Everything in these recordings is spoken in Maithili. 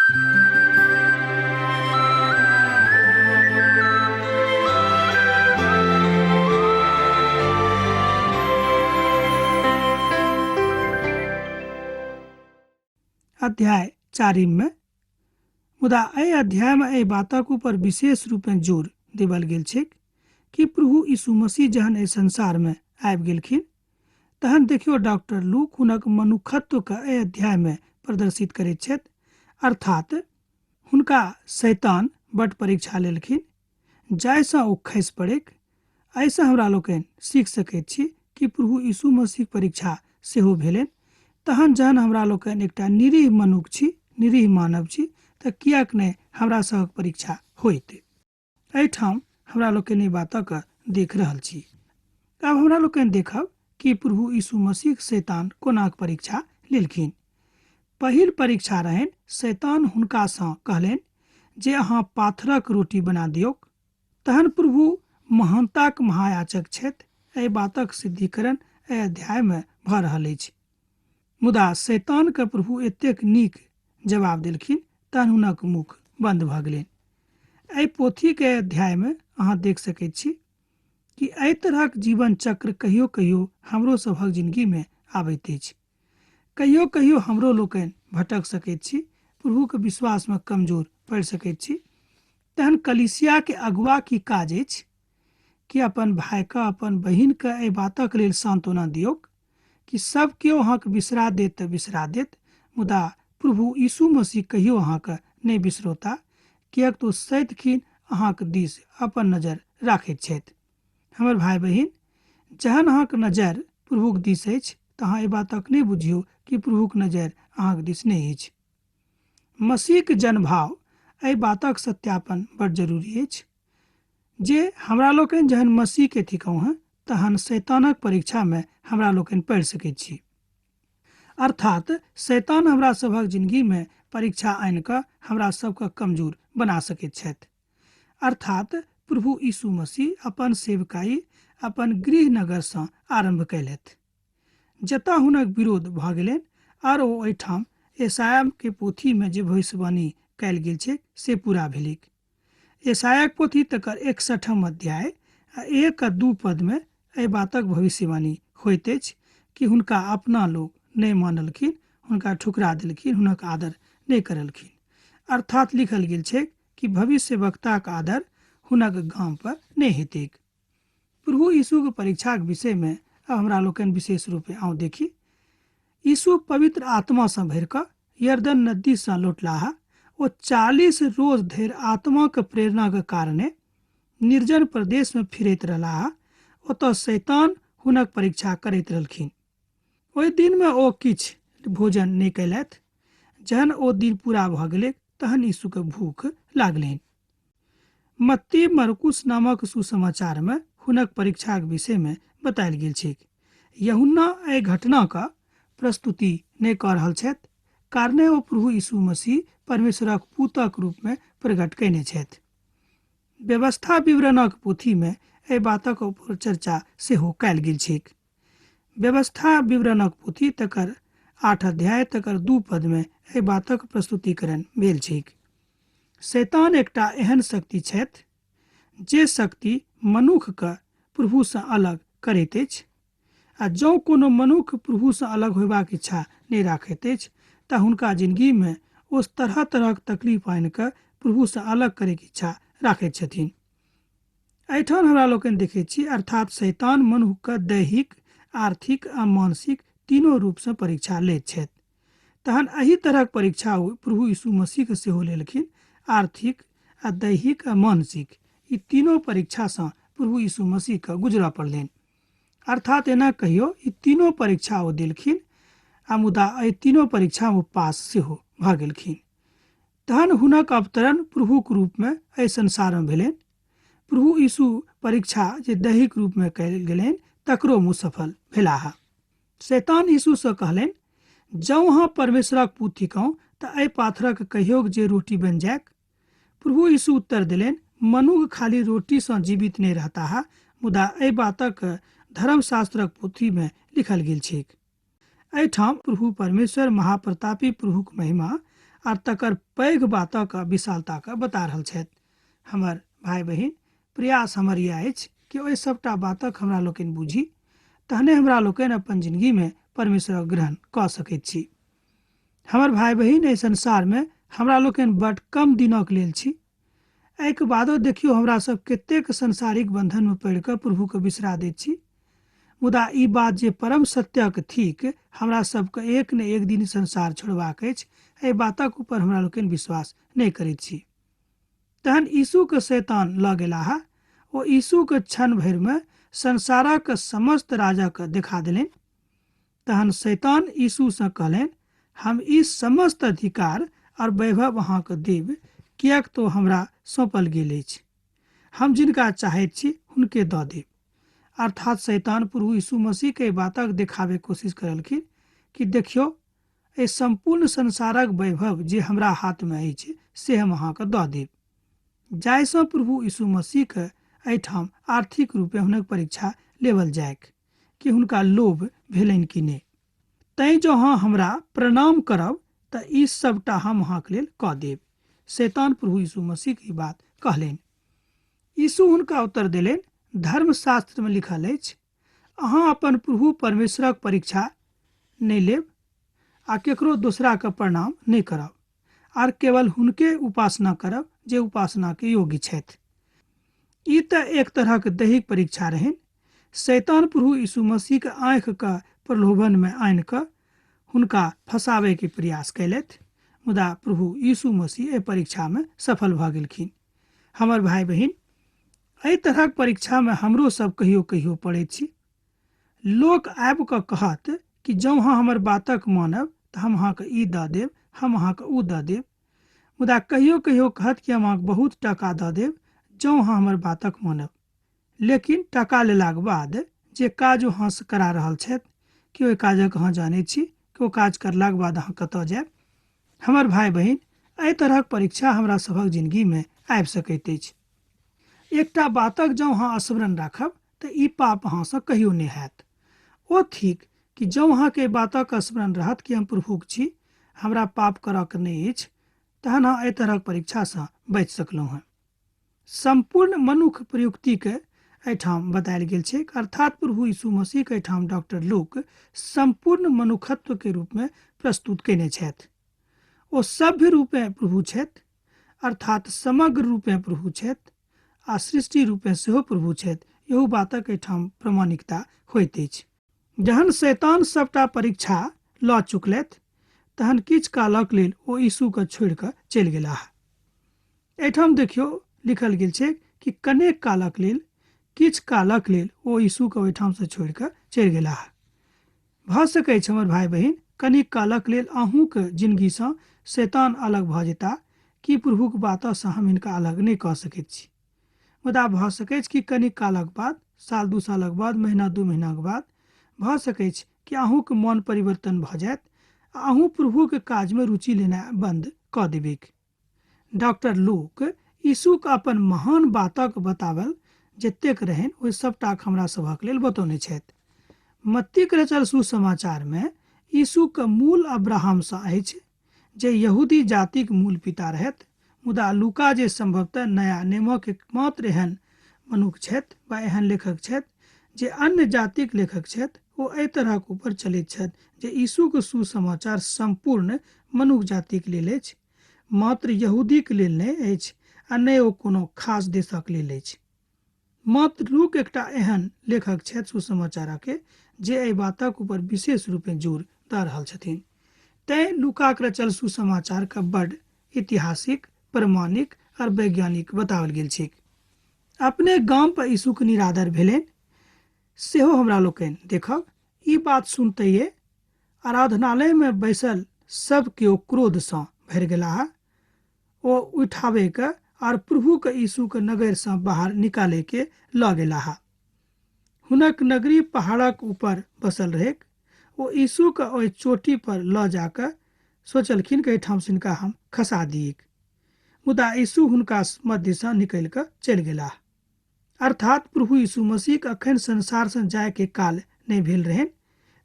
अध्याय 4 में मुदा एहि अध्याय में एहि बातक ऊपर विशेष रूप में जोर देवल गेल छै कि प्रभु यीशु मसीह जहन एहि संसार में आबि गेलखिन तहन देखियो डॉक्टर लूक हुनक मनुखत्व के एहि अध्याय में प्रदर्शित करैत छथि, अर्थात हुनका शैतान बड़ परीक्षा लेलखिन जाहिसँ ओ खसि पड़ैक। एहिसँ हमरा लोकनि सीख सकैत छी कि प्रभु यीशु मसीह परीक्षा सेहो भेलनि। तहन जहन हमरा लोकनि एकटा निरीह मनुख छी, निरीह मानव छी, तऽ कियाक नहि हमरा सभक परीक्षा होइत। एहिठाम हमरा लोकनि ई बातक देख रहल छी। आब हमरा लोकनि देखब कि प्रभु यीशु मसीह शैतान कोनाक परीक्षा लेलखिन। पहिल परीक्षा रहनि शैतान हुनकासँ कहलनि जे अहाँ पाथरक रोटी बना दियौक। तहन प्रभु महानताक महायाचक छथि, एहि बातक सिद्धिकरण एहि अध्याय में भऽ रहल अछि। मुदा शैतान के प्रभु एतेक नीक जवाब देलखिन तहन हुनक मुख बंद भऽ गेलनि। एहि पोथी के अध्याय में अहाँ देख सकैत छी कि एहि तरहक जीवन चक्र कहियो कहियो हमरो सभक जिंदगी में आबैत अछि। कहियो कहियो हमरो लोकनि भटक सकैत छी, प्रभु के विश्वास में कमजोर पड़ि सकैत छी। तहन कलीसिया के अगुआ की काज अछि कि अपन भाई के, अपन बहिन के एहि बातक लेल सांत्वना दियौक कि सब केओ अहाँके बिसरा देत तऽ बिसरा देत, मुदा प्रभु यीशु मसीह कहियो अहाँके नहि बिसरौता, किएक तो सदिखन अहाँके दिस अपन नजर राखैत छथि। हमर भाई बहिन, जहन अहाँके नजर प्रभुक दिस अछि तऽ अहाँ एहि बातक नहि बुझियौ कि प्रभुक नजर अहाँके दिस नहि अछि। मसीहक जनभाव एहि बातक सत्यापन बड़ जरूरी अछि जे हमरा लोकनि जहन मसीह के थिकौं हैं तहन शैतानक परीक्षा में हमरा लोकनि पढ़ि सकैत छी। अर्थात शैतान हमरा सभक जिंदगी में परीक्षा आनि कऽ हमरा सबके कमजोर बना सकैत छथि। अर्थात प्रभु यीशु मसीह अपन सेवकाई अपन गृह नगरसँ आरंभ कयलथि, जतऽ हुनक विरोध भऽ गेलनि और ओ एहिठाम यशायाह के पोथी में जे भविष्यवाणी कयल गेल छै से पूरा भेलिक। यशायाह पोथी तकर 61 अध्याय 1-2 पद में एहि बातक भविष्यवाणी होइत अछि कि हुनका अपना लोग नहीं मानलखिन, हुनका ठुकरा देलखिन, हुनक आदर नहीं करलखिन। अर्थात लिखल गेल छै कि भविष्य वक्ता का आदर हुनक गाम पर नहीं हेतैक। प्रभु यीशु के परीक्षा के विषय में हमरा लोकनि विशेष रूपे आउ देखी। यीशु पवित्र आत्मा से भरि कऽ यरदन नदी से लौटलाहा। ओ 40 रोज धरि आत्मा के प्रेरणा के कारणे निर्जन प्रदेश में फिरैत रहलाहा। ओतऽ शैतान हुनक परीक्षा करैत रहलखिन। ओहि दिन में ओ किछु भोजन नहीं कयलथि। जहन ओ दिन पूरा भऽ गेलै तहन यीशु के भूख लागलनि। मत्ती मरकुस नामक सुसमाचार में हुनक परीक्षा के विषय में बतायल गेल छै। यूहन्ना एहि घटना का प्रस्तुति नहीं कऽ रहल छथि, कारणे ओ प्रभु यीशु मसीह परमेश्वरक पूतक रूप में प्रकट कयने छथि। व्यवस्था विवरणक पोथी में एहि बातक ऊपर चर्चा सेहो कयल गेल छै। व्यवस्था विवरणक पोथी तकर 8 अध्याय तकर 2 पद में एहि बातक प्रस्तुतिकरण भेल छै। शैतान एकटा एहन शक्ति छथि जे शक्ति मनुख के प्रभु से अलग करैत अछि। आ जँ कोनो मनुख प्रभु से अलग होयबाक इच्छा नहीं राखैत अछि तऽ हुनका जिंदगी में ओ तरह तरह तकलीफ आनि कऽ प्रभु से अलग करैके इच्छा राखैत छथिन। एहिठाम हमरा लोकनि देखैत छी, अर्थात शैतान मनुख के दैहिक, आर्थिक आ मानसिक तीनों रूप से परीक्षा लैत छथि। तहन एही तरहक परीक्षा प्रभु यीशु मसीह के सेहो लेलखिन। आर्थिक आ दैहिक आ मानसिक ई तीनों परीक्षा से प्रभु यीशु मसीह के गुजरऽ पड़लनि। अर्थात एना कहियो ई तीनों परीक्षा ओ देलखिन आ मुदा एहि तीनों परीक्षा में पास सेहो भऽ गेलखिन। तहन हुनक अवतरण प्रभुक रूप में एहि संसार में भेलनि। प्रभु यीशु परीक्षा जे दैहिक रूप में कयल गेलनि तकरो में सफल भेलाह। शैतान यीशु से कहलनि, जँ अहाँ परमेश्वरक पुत्र थिकौं तऽ एहि पाथरक कहियौक जे रोटी बनि जायक। प्रभु यीशु उत्तर देलनि, मनुख खाली रोटी से जीवित नहीं रहता, मुदा एहि बातक धर्मशास्त्रक पोथी में लिखल गेल छै। एहिठाम प्रभु परमेश्वर महाप्रतापी प्रभुक महिमा आर तकर पैघ बातक विशालताके बता रहल छथि। हमर भाई बहिन, प्रयास हमर यह अछि कि ओहि सबटा बातक हमरा लोकनि बुझी, तहने हमरा लोकनि अपन जिंदगीमे परमेश्वरक ग्रहण कऽ सकैत छी। हमर भाई बहिन, एहि संसारमे हमरा लोकनि बड कम दिनक लेल छी। एहिके बादो देखियौ हमरा सब कतेक संसारिक बंधनमे पड़ि कऽ प्रभुके बिसरा दैत छी। मुदा ई बात जे परम सत्यक थिक हमरा सबके एक ने एक दिन संसार छोड़बाक अछि, एहि बातक ऊपर हमरा लोकनि विश्वास नहि करैत छी। तहन यीशुके शैतान लऽ गेलाह। ओ यीशुके क्षण भरिमे संसारक समस्त राजाके देखा देलनि। तहन शैतान यीशुसँ कहलनि, हम ई समस्त अधिकार और वैभव अहाँके देब, किएक तो हमरा सौंपल गेल अछि। हम जिनका चाहैत छी हुनके दऽ देब। अर्थात शैतान प्रभु यीशु मसीह के बातक देखावे कोशिश करलखिन कि देखियो, एहि संपूर्ण संसारक वैभव जे हमरा हाथमे अछि से हम अहाँके दऽ देब। जाहिसँ प्रभु यीशु मसीहके एहिठाम आर्थिक रूपे हुनक परीक्षा लेवल जायक कि हुनका लोभ भेलनि कि नहि। तैँ जँ अहाँ हमरा प्रणाम करब तऽ ई सबटा हम अहाँके लेल कऽ देब। शैतान प्रभु यीशु मसीह की बात कहलनि। यीशु हुनका उत्तर देलनि, धर्मशास्त्रमे लिखल अछि, अहाँ अपन प्रभु परमेश्वरक परीक्षा नहि लेब आ केकरो दोसराके प्रणाम नहि करब, आर केवल हुनके उपासना करब जे उपासना के योग्य छथि। ई तऽ एक तरहक दैहिक परीक्षा रहनि। शैतान प्रभु यीशु मसीह के आँखिके प्रलोभनमे आनि कऽ हुनका फंसाबैके प्रयास कयलथि, मुदा प्रभु यीशु मसीह एहि परीक्षामे सफल भऽ गेलखिन। हमर भाई बहिन, एहि तरहक परीक्षामे हमरो सब कहियो कहियो पड़ैत छी। लोक आबि कऽ कहत कि जँ अहाँ हमर बातक मानब तऽ हम अहाँके ई दऽ देब, हम अहाँके ओ दऽ देब। मुदा कहियो कहियो कहत कि हम अहाँके बहुत टाका दऽ देब जँ अहाँ हमर बातक मानब। लेकिन टाका लेलाक बाद जे काज ओ अहाँ करा रहल छथि कि ओहि काजक अहाँ जानैत छी कि ओ काज करलाक बाद अहाँ कतऽ जायब। हमर भाई बहिन, एहि तरहक परीक्षा हमरा सभक जिंदगीमे आबि सकैत अछि। एकटा बातक जँ अहाँ स्मरण राखब तऽ ई पाप अहाँसँ कहियो नहि हैत। ओ थिक कि जँ अहाँके बातक स्मरण रहत कि हम प्रभुक छी, हमरा पाप करऽके नहि अछि, तहन अहाँ एहि तरहक परीक्षासँ बचि सकलहुँ हेँ। संपूर्ण मनुख प्रयुक्तिके एहिठाम बतायल गेल छै, अर्थात प्रभु यीशु मसीहके एहिठाम डॉक्टर लूक संपूर्ण मनुखत्वके रूपमे प्रस्तुत कयने छथि। ओ सभ्य रूपे प्रभु छथि, अर्थात समग्र रूपे प्रभु छथि, आ सृष्टि रूपे सेहो प्रभु छथि। इहो बातक एहिठाम प्रामाणिकता होइत अछि। जहन शैतान सबटा परीक्षा लऽ चुकलथि तहन किछु कालक लेल ओ यीशुके छोड़ि कऽ चलि गेलाह। एहिठाम देखियौ लिखल गेल छै कि कनेक कालक लेल, किछु कालक लेल ओ यीशुके ओहिठामसँ छोड़ि कऽ चलि गेलाह। भऽ सकै छै हमर भाई बहिन, कनिक कालक लेल अहूँके जिन्दगीसँ शैतान अलग भऽ जेता कि प्रभुक बातसँ हम हिनका अलग नहि कऽ सकैत छी। मुदा भऽ सकै छै कि कनिक कालक बाद, साल दू सालक बाद, महीना दू महीनाके बाद भऽ सकै छै कि अहूँके मन परिवर्तन भऽ जायत आ अहूँ प्रभुके काजमे रुचि लेनाइ बंद कऽ देबैक। डॉक्टर लूक यीशुके अपन महान बातक बतावल जतेक रहनि ओहि सबटाक हमरा सभक लेल बतौने छथि। मत्तीक रचल सुसमाचारमे यीशुके मूल अब्राहमसँ अछि, जे यहूदी जातिक मूल पिता रहथि। मुदा लूका जे संभवतः नया नेमक एकमात्र एहन मनुख छथि वा एहन लेखक छथि जे अन्य जातिक लेखक छथि, ओ एहि तरहक ऊपर चलैत छथि जे यीशुके सुसमाचार संपूर्ण मनुष्य जातिक लेल अछि, मात्र यहूदीक लेल नहि अछि आ नहि ओ कोनो खास देशक लेल अछि। मात्र लूक एकटा एहन लेखक छथि सुसमाचारके जे एहि बातक ऊपर विशेष रूपे जोर दऽ रहल छथिन। तैँ लूकाक रचल सुसमाचारके बड्ड ऐतिहासिक, प्रमाणिक और वैज्ञानिक बताओल गेल छै। अपने गाम पर यीशुके निरादर भेलनि सेहो हमरा लोकनि देखब। ई बात सुनतैये आराधनालयमे बैसल सब केओ क्रोधसँ भरि गेलाह। ओ उठाबैके और प्रभुके यीशुके नगरसँ बाहर निकालैके लऽ गेलाह। हुनक नगरी पहाड़क ऊपर बसल रहैक। ओ यीशुके ओहि चोटी पर लऽ जाकऽ सोचलखिन कि एहिठामसँ हिनका हम खसा दियैक। मुदा यीशु हुनका मध्यसँ निकलि कऽ चलि गेलाह। अर्थात प्रभु यीशु मसीहके अखन संसारसँ जायके काल नहि भेल रहनि,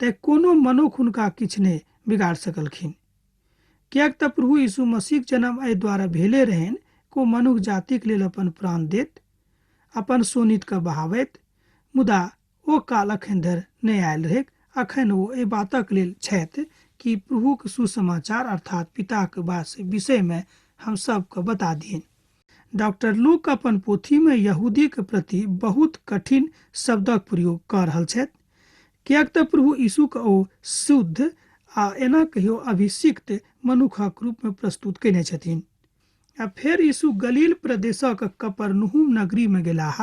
तैँ कोनो मनुख हुनका किछु नहि बिगाड़ सकलखिन। कियाक तऽ प्रभु यीशु मसीह जन्म एहि द्वारा भेले रहन को मनुष्य जातिक लेल अपन प्राण देत, अपन सोनित के बहावैत। मुदा ओ काल अखन धरि नहि आयल रहै। अखन ओ एहि बातक लेल छथि कि प्रभुक सुसमाचार अर्थात पिताक विषय में हम सबके बता दियन। डॉक्टर लूक अपन पोथी में यहूदी के प्रति बहुत कठिन शब्दक प्रयोग कर रहल छथि, कियाक तऽ प्रभु यीशु के ओ शुद्ध आ एना कहियो अभिषिक्त मनुखक रूप में प्रस्तुत केने छथिन। आ फेर यीशु गलील प्रदेशक कफरनहूम नगरी में गेलाह।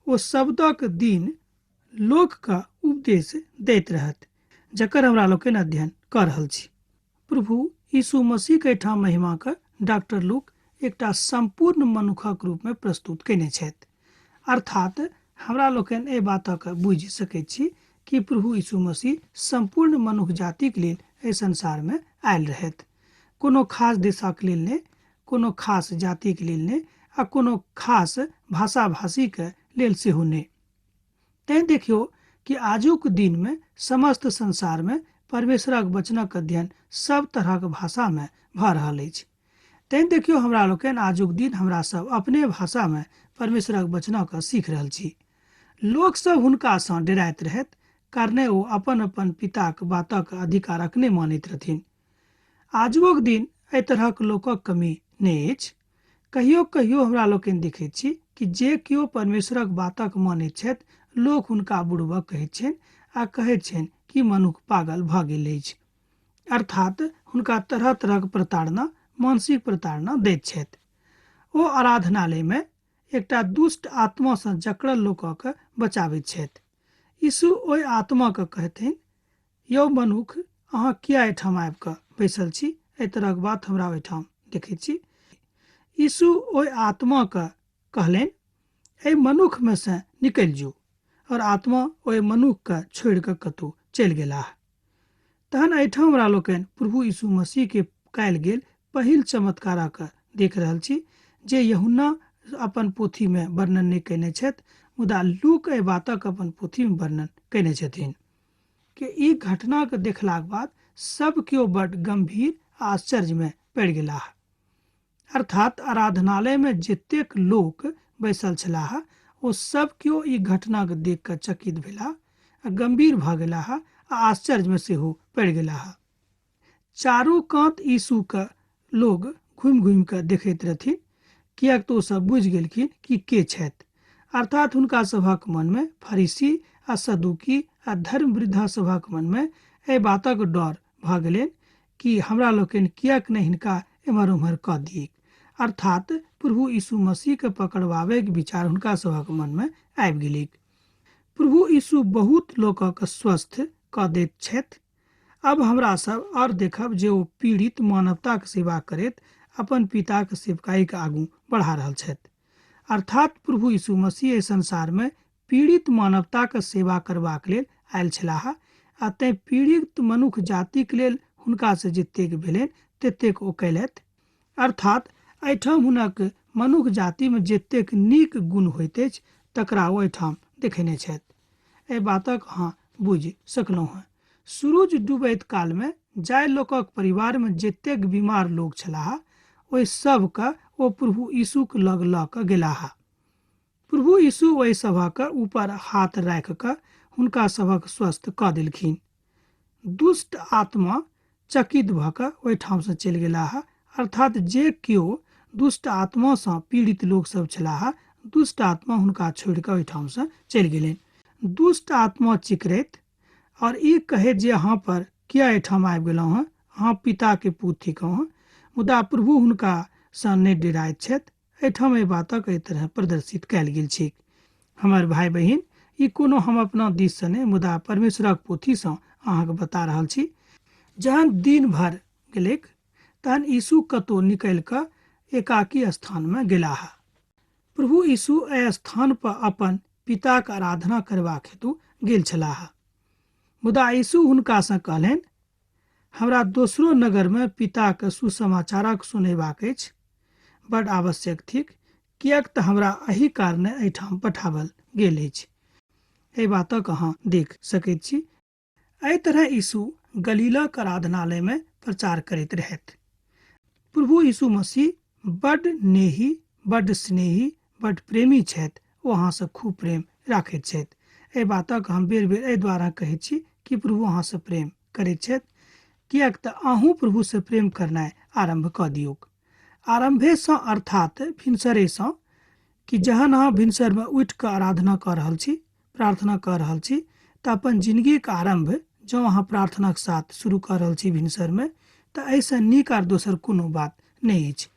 ओ शब्दक दिन लोक का उपदेश दैत रहत, जकर हमरा लोग अध्ययन कर रहल छी। प्रभु यीशु मसीह के ठाम महिमा के डॉक्टर लूक एकटा संपूर्ण मनुखक रूप में प्रस्तुत केने छथि। अर्थात हमरा लोग ए बातक बुझि सकैत छी कि प्रभु यीशु मसीह संपूर्ण मनुष्य जाति के लेल एहि संसार में आयल रहथि। कोनो खास देशक लेल ने, कोनो खास जाति के लेल ने, आ कोनो खास भाषा भाषी के लेल सेहो ने। तैं देखियो कि आजुक दिन में समस्त संसार में परमेश्वरक वचनक अध्ययन सब तरहक भाषा में भऽ रहल अछि। तैं देखियो हमरा लोकनि आजुक दिन हमरा सब अपने भाषा में परमेश्वरक वचनक सीख रहल छी। लोक सब हुनका सँ डराइत रहथि, कारणे ओ अपन अपन पिताक बातक अधिकारक नहि मानैत रहथिन। आजुक दिन एहि तरहक लोकक कमी नहि अछि। कहियो कहियो हमरा लोकनि देखैत छी कि जे केओ परमेश्वरक बातक मानैत छथि, लोक हुनका बुड़बक कहैत छनि आ कहैत छनि कि मनुष्य पागल भऽ गेल अछि। अर्थात हुनका तरह तरहक प्रताड़ना, मानसिक प्रताड़ना दैत छथि। ओ आराधनालय में एकटा दुष्ट आत्मा सँ जकड़ल लोकक बचाबैत छथि। यीशु ओहि आत्मा के कहथिन, यौ मनुख, अहाँ किया एहिठाम आबि कऽ बैसल छी? एहि तरहक बात हमरा ओहिठाम देखैत छी। यीशु ओहि आत्मा के कहलनि, एहि मनुख में से निकलि जो। और आत्मा ओहि मनुख के छोड़ि कऽ कतहु चलि गेलाह। तहन एहिठाम हमरा लोकनि प्रभु यीशु मसीह के कयल गेल पहिल चमत्कारक देख रहल छी, जे यूहन्ना अपन पोथी में वर्णन नहि केने छथि, मुदा लूक एहि बातक अपन पोथी में वर्णन केने छथिन। कि ई घटना के देखलाक बाद सब केओ बड़ गंभीर आश्चर्य में पड़ि गेलाह। अर्थात आराधनालय में जतेक लोक बैसल छलाह, ओ सब केओ ई घटना के देख कऽ चकित भेलाह, आ गंभीर भऽ गेलाह, आ आश्चर्य में सेहो पड़ि गेलाह। चारू कात यीशु के लोग घुमि घुमि कऽ देखैत रहथिन, कियाक तऽ ओ सब बुझि गेलखिन कि के छथि। अर्थात हुनका सभक मन में, फरीसी आ सदुकी आ धर्म वृद्धा सभक मन में एहि बातक डर भऽ गेलनि कि हमरा लोकनि कियाक नहि हिनका एम्हर उम्हर कऽ दियैक। अर्थात प्रभु यीशु मसीह के पकड़वावे के विचार हुनका सभक मन में आबि गेलैक। प्रभु यीशु बहुत लोकक स्वस्थ कऽ दैत छथि। अब हमरा सब और देखब जे ओ पीड़ित मानवता के सेवा करैत अपन पिता के सेवकाई के आगू बढ़ा रहल छथि। अर्थात प्रभु यीशु मसीह एहि संसार में पीड़ित मानवता के सेवा करबाक लेल आयल छलाह, आ तें पीड़ित मनुष्य जाति के लेल हुनका से जतेक भेलनि ततेक ओ कयलथि। अर्थात एहिठाम हुनक मनुष्य जाति में जतेक नीक गुण होइत अछि, तकरा ओ एहिठाम देखेने छथि। एहि बातक अहाँ बुझि सकलहुँ हैं। सूरज डूबैत काल में जाय लोकक परिवार में जतेक बीमार लोग छलाह, ओहि सब के ओ प्रभु यीशु के लग लऽ कऽ गेलाह। प्रभु यीशु ओहि सभक ऊपर हाथ राखि कऽ हुनका सभक स्वस्थ कऽ देलखिन। दुष्ट आत्मा चकित भऽ कऽ ओहिठाम से चलि गेलाह। अर्थात जे केओ दुष्ट आत्मा सँ पीड़ित लोक सब छलाह, दुष्ट आत्मा हुनका छोड़ि कऽ ओहिठाम से चलि गेलनि। दुष्ट आत्मा चिकरैत और ई कहैत जे अहाँ पर किया एहिठाम आबि गेलहुँ हैं, अहाँ पिता के पुत्र थिकहुँ हैं। मुदा प्रभु हुनका सँ नहि डराइत छथि। एहिठाम एहि बातक एहि तरह प्रदर्शित कयल गेल छै। हमर भाई बहिन, ई कोनो हम अपना दिस से नहीं, मुदा परमेश्वरक पोथी सँ अहाँके बता रहल छी। जहन दिन भर गेलैक, तहन यीशु कतहु निकलि कऽ एकाकी स्थान में गेलाह। प्रभु यीशु एहि स्थान पर अपन पिताक आराधना करबाक हेतु गेल छलाह। मुदा यीशु हुनका सँ कहलनि, हमरा दोसरो नगर में पिता के सुसमाचारक सुनेबाक अछि, बड़ आवश्यक थिक, कियाक तऽ हमरा एहि कारणे एहिठाम पठाओल गेल अछि। एहि बातक अहाँ देख सकैत छी। एहि तरह यीशु गलीलक आराधनालय में प्रचार करैत रहथि। प्रभु यीशु मसीह बड नेही, बड स्नेही, बड प्रेमी छथि। ओ अहाँसँ खूब प्रेम राखैत छथि। एहि बातक हम बेर बेर एहि द्वारा कहैत छी कि प्रभु अहाँसँ प्रेम करैत छथि, किएक तऽ अहूँ प्रभुसँ प्रेम करनाइ आरम्भ कऽ दियौक। आरम्भेसँ अर्थात भिनसरेसँ, कि जहन अहाँ भिनसरमे उठि कऽ आराधना कऽ रहल छी, प्रार्थना कऽ रहल छी, तऽ अपन जिन्दगीके आरम्भ जँ अहाँ प्रार्थनाके साथ शुरू कऽ रहल छी भिनसरमे, तऽ एहिसँ नीक आर दोसर कोनो बात नहि अछि।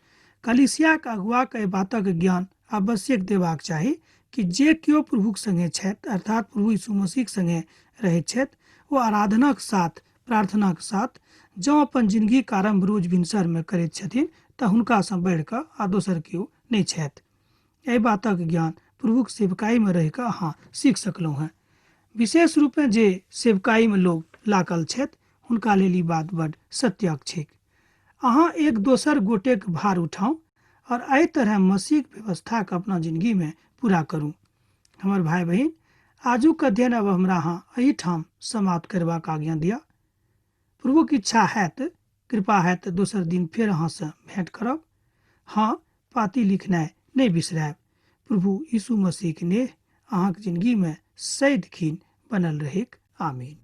कलीसियाके अगुआके एहि बातक ज्ञान आवश्यक देबाक चाही कि जे केओ प्रभुक संगे छथि, अर्थात प्रभु यीशु मसीहके संगे रहैत छथि, ओ आराधनाके साथ, प्रार्थनाके साथ जँ अपन जिन्दगीके आरम्भ रोज भिनसरमे करैत छथिन, तऽ हुनकासँ बढ़ि कऽ आ दोसर केओ नहि छथि। एहि बातक ज्ञान प्रभुक सेवकाईमे रहि कऽ अहाँ सीख सकलहुँ हेँ। विशेष रूपमे जे सेवकाईमे लोग लागल छथि, हुनका लेल ई बात बड्ड सत्यक छैक। अहाँ एक दोसर गोटेके भार उठाउ और एहि तरह मसीहक व्यवस्थाके अपना जिन्दगीमे पूरा करू। हमर भाई बहिन, आजुक अध्ययन अब हमरा अहाँ एहिठाम समाप्त करबाक आज्ञा दिअ। प्रभुक इच्छा हैत, कृपा हैत तऽ दोसर दिन फेर अहाँसँ भेंट करब। हाँ, पाती लिखनाइ नहि बिसरायब। प्रभु यीशु मसीहके नेह अहाँके जिन्दगीमे सदिखन बनल रहैक। आमीन।